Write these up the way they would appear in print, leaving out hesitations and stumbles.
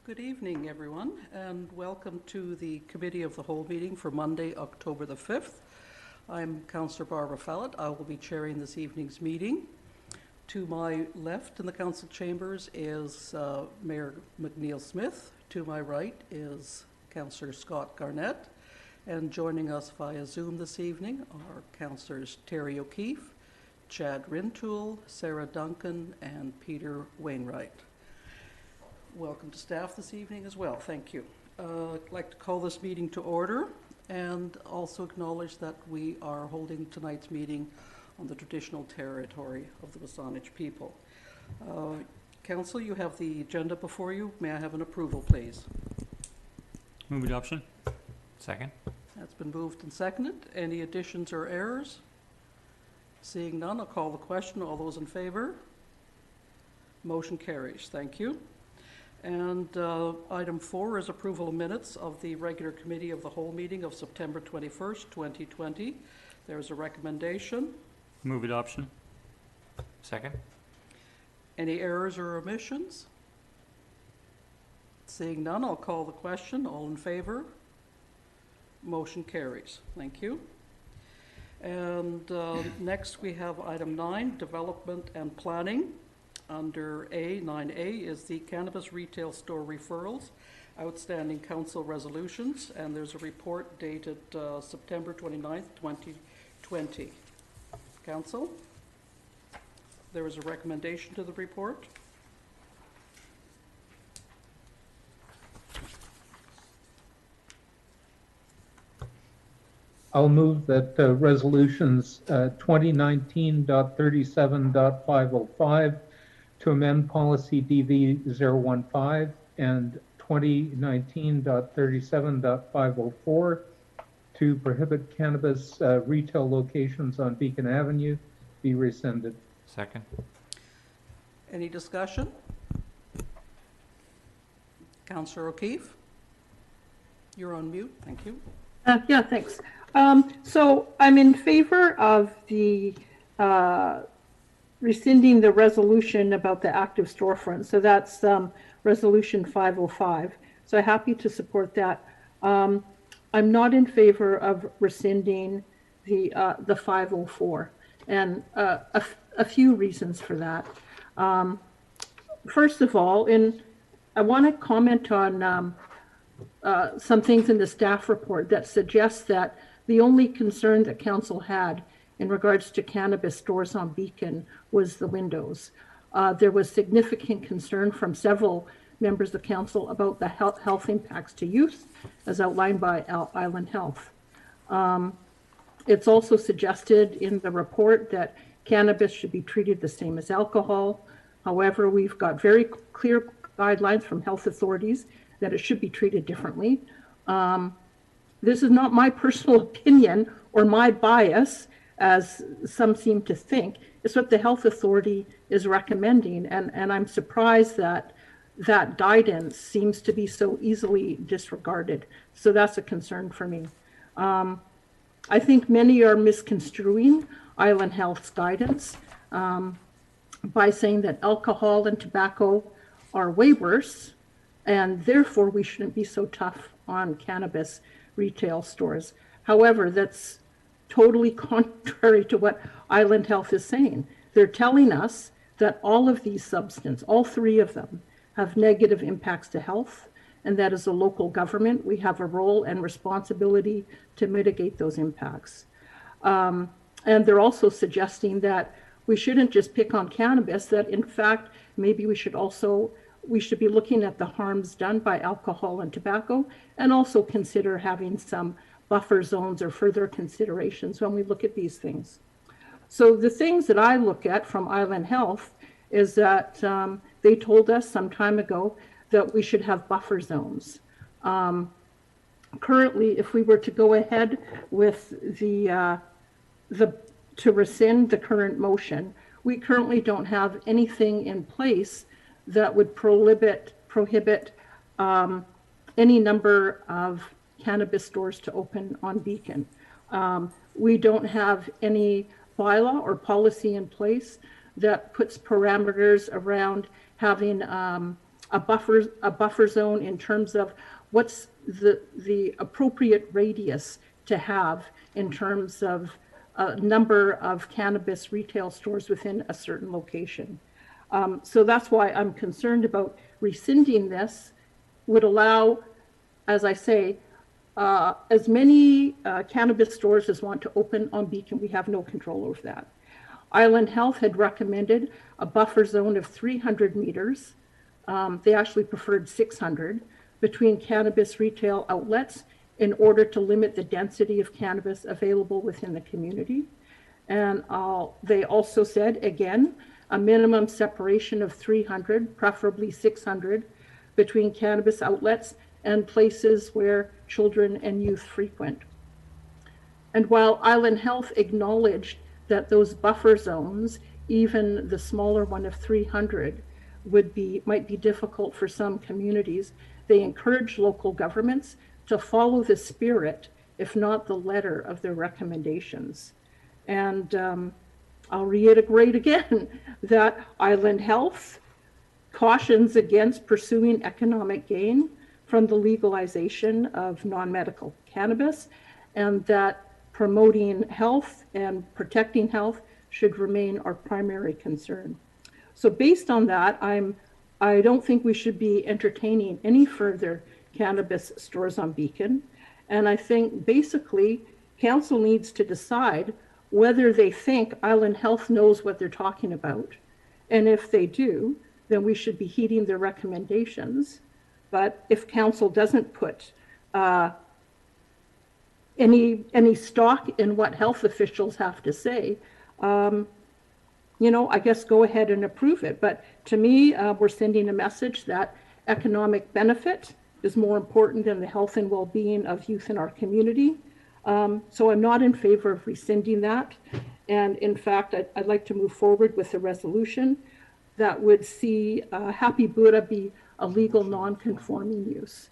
Good evening, everyone, and welcome to the Committee of the Whole meeting for Monday, October the 5th. I'm Councillor Barbara Fallett. I will be chairing this evening's meeting. To my left in the council chambers is Mayor McNeil Smith. To my right is Councillor Scott Garnett. And joining us via Zoom this evening are Councillors Terry O'Keefe, Chad Rintoul, Sarah Duncan, and Peter Wainwright. Welcome to staff this evening as well. Thank you. I'd like to call this meeting to order and also acknowledge that we are holding tonight's meeting on the traditional territory of the WSÁNEĆ people. Council, you have the agenda before you. May I have an approval, please? Move adoption. Second. That's been moved and seconded. Any additions or errors? Seeing none, I'll call the question. All those in favor? Motion carries. Thank you. And item 4 is approval of minutes of the regular committee of the whole meeting of September 21st, 2020. There's a recommendation. Move adoption. Second. Any errors or omissions? Seeing none, I'll call the question. All in favor? Motion carries. Thank you. And next we have item 9, development and planning. Under 9A is the cannabis retail store referrals, outstanding council resolutions, and there's a report dated September 29th, 2020. Council, there is a recommendation to the report. I'll move that resolutions 2019.37.505 to amend policy DV015 and 2019.37.504 to prohibit cannabis retail locations on Beacon Avenue be rescinded. Second. Any discussion? Councillor O'Keefe, you're on mute. Thank you. Yeah, thanks. So I'm in favor of the rescinding the resolution about the active storefront. So that's resolution 505. So I'm happy to support that. I'm not in favor of rescinding the 504, and a few reasons for that. First of all, I want to comment on some things in the staff report that suggests that the only concern that council had in regards to cannabis stores on Beacon was the windows. There was significant concern from several members of council about the health impacts to youth, as outlined by Island Health. It's also suggested in the report that cannabis should be treated the same as alcohol. However, we've got very clear guidelines from health authorities that it should be treated differently. This is not my personal opinion or my bias, as some seem to think. It's what the health authority is recommending, and I'm surprised that that guidance seems to be so easily disregarded. So that's a concern for me. I think many are misconstruing Island Health's guidance by saying that alcohol and tobacco are way worse, and therefore we shouldn't be so tough on cannabis retail stores. However, that's totally contrary to what Island Health is saying. They're telling us that all of these substances, all 3 of them, have negative impacts to health, and that as a local government, we have a role and responsibility to mitigate those impacts. And they're also suggesting that we shouldn't just pick on cannabis, that in fact, maybe we should be looking at the harms done by alcohol and tobacco, and also consider having some buffer zones or further considerations when we look at these things. So the things that I look at from Island Health is that they told us some time ago that we should have buffer zones. Currently, if we were to go ahead with to rescind the current motion, we currently don't have anything in place that would prohibit any number of cannabis stores to open on Beacon. We don't have any bylaw or policy in place that puts parameters around having a buffer zone in terms of what's the appropriate radius to have in terms of a number of cannabis retail stores within a certain location. So that's why I'm concerned about rescinding this. Would allow, as I say, as many cannabis stores as want to open on Beacon. We have no control over that. Island Health had recommended a buffer zone of 300 meters. They actually preferred 600 between cannabis retail outlets in order to limit the density of cannabis available within the community. And they also said, again, a minimum separation of 300, preferably 600, between cannabis outlets and places where children and youth frequent. And while Island Health acknowledged that those buffer zones, even the smaller one of 300, might be difficult for some communities, they encourage local governments to follow the spirit, if not the letter, of their recommendations. And I'll reiterate again that Island Health cautions against pursuing economic gain from the legalization of non-medical cannabis, and that promoting health and protecting health should remain our primary concern. So based on that, I don't think we should be entertaining any further cannabis stores on Beacon. And I think basically council needs to decide whether they think Island Health knows what they're talking about. And if they do, then we should be heeding their recommendations. But if council doesn't put any stock in what health officials have to say, I guess go ahead and approve it. But to me, we're sending a message that economic benefit is more important than the health and well-being of youth in our community. So I'm not in favor of rescinding that. And in fact, I'd like to move forward with a resolution that would see Happy Buddha be a legal non-conforming use.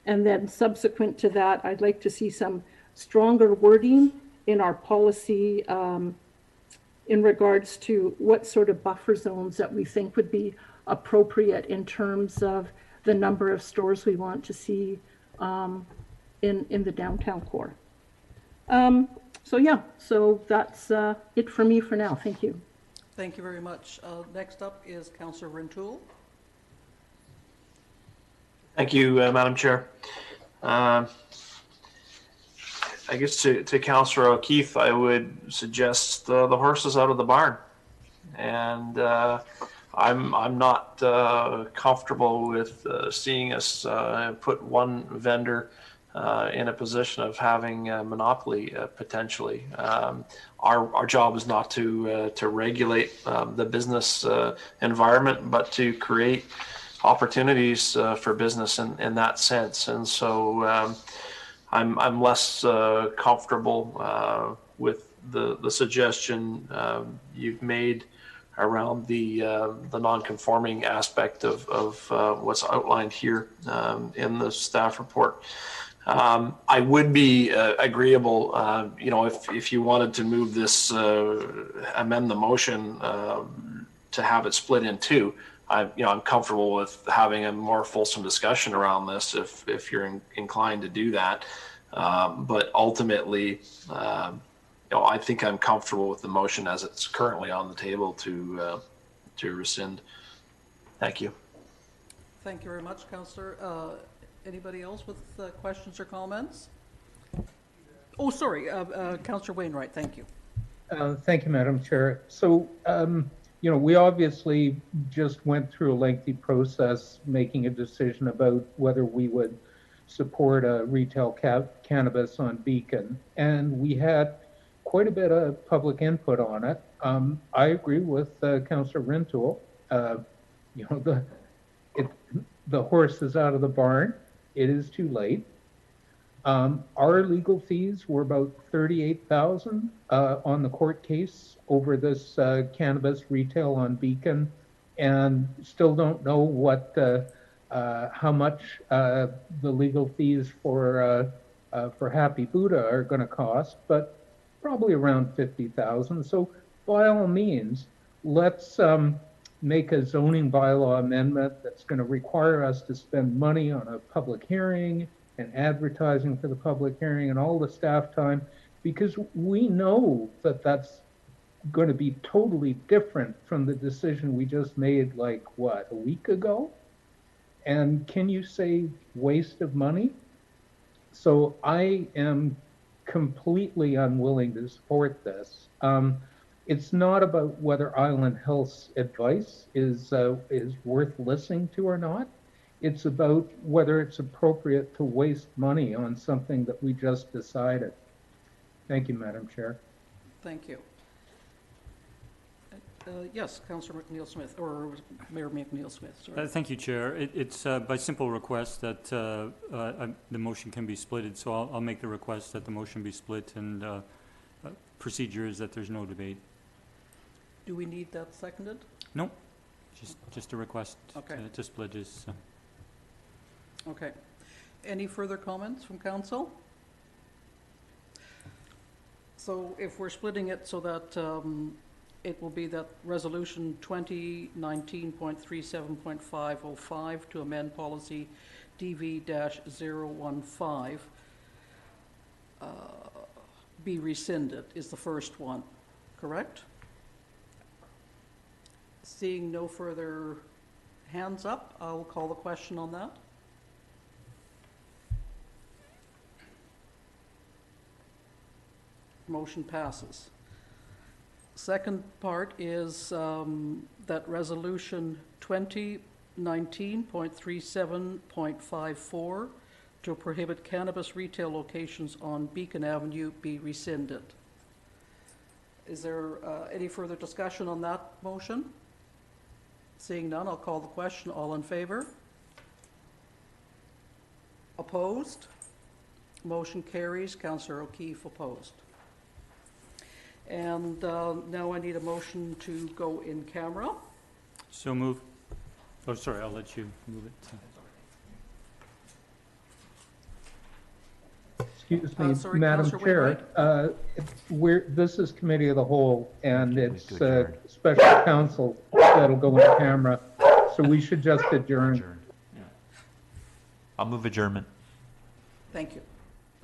And then subsequent to that, I'd like to see some stronger wording in our policy in regards to what sort of buffer zones that we think would be appropriate in terms of the number of stores we want to see in the downtown core. So that's it for me for now. Thank you. Thank you very much. Next up is Councillor Rintoul. Thank you, Madam Chair. I guess to Councillor O'Keefe, I would suggest the horse is out of the barn, and I'm not comfortable with seeing us put one vendor in a position of having a monopoly potentially. Our job is not to regulate the business environment, but to create opportunities for business in that sense. And so I'm less comfortable with the suggestion you've made around the non-conforming aspect of what's outlined here in the staff report. I would be agreeable, if you wanted to move this, amend the motion to have it split in two. I'm comfortable with having a more fulsome discussion around this if you're inclined to do that. But ultimately, I think I'm comfortable with the motion as it's currently on the table to rescind. Thank you. Thank you very much, Councillor. Anybody else with questions or comments? Oh, sorry, Councillor Wainwright, thank you. Thank you, Madam Chair. So, we obviously just went through a lengthy process making a decision about whether we would support a retail cannabis on Beacon, and we had quite a bit of public input on it. I agree with Councillor Rintoul. The horse is out of the barn. It is too late. Our legal fees were about $38,000 on the court case over this cannabis retail on Beacon, and still don't know what how much the legal fees for Happy Buddha are going to cost, but probably around $50,000. So by all means, let's make a zoning bylaw amendment that's going to require us to spend money on a public hearing and advertising for the public hearing and all the staff time, because we know that that's going to be totally different from the decision we just made, like, what, a week ago? And can you say waste of money? So I am completely unwilling to support this. It's not about whether Island Health's advice is worth listening to or not. It's about whether it's appropriate to waste money on something that we just decided. Thank you, Madam Chair. Thank you. Yes, Councillor McNeil-Smith, or Mayor McNeil-Smith, sorry. Thank you, Chair. It's by simple request that the motion can be splitted, so I'll make the request that the motion be split, and procedure is that there's no debate. Do we need that seconded? No, just a request Okay. to split is. Okay. Any further comments from council? So if we're splitting it so that it will be that resolution 2019.37.505 to amend policy DV-015 be rescinded is the first one, correct? Seeing no further hands up, I will call the question on that. Motion passes. Second part is that resolution 2019.37.54 to prohibit cannabis retail locations on Beacon Avenue be rescinded. Is there any further discussion on that motion? Seeing none, I'll call the question. All in favor? Opposed? Motion carries. Councillor O'Keefe opposed. And now I need a motion to go in camera. So move. Oh, sorry, I'll let you move it. Excuse me, Sorry, Madam Councillor Chair. This is committee of the whole, and it's to adjourn. special counsel that'll go in camera, so we should just adjourn. Yeah. I'll move adjournment. Thank you.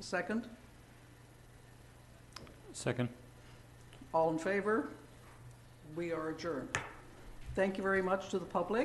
Second? Second. All in favor? We are adjourned. Thank you very much to the public.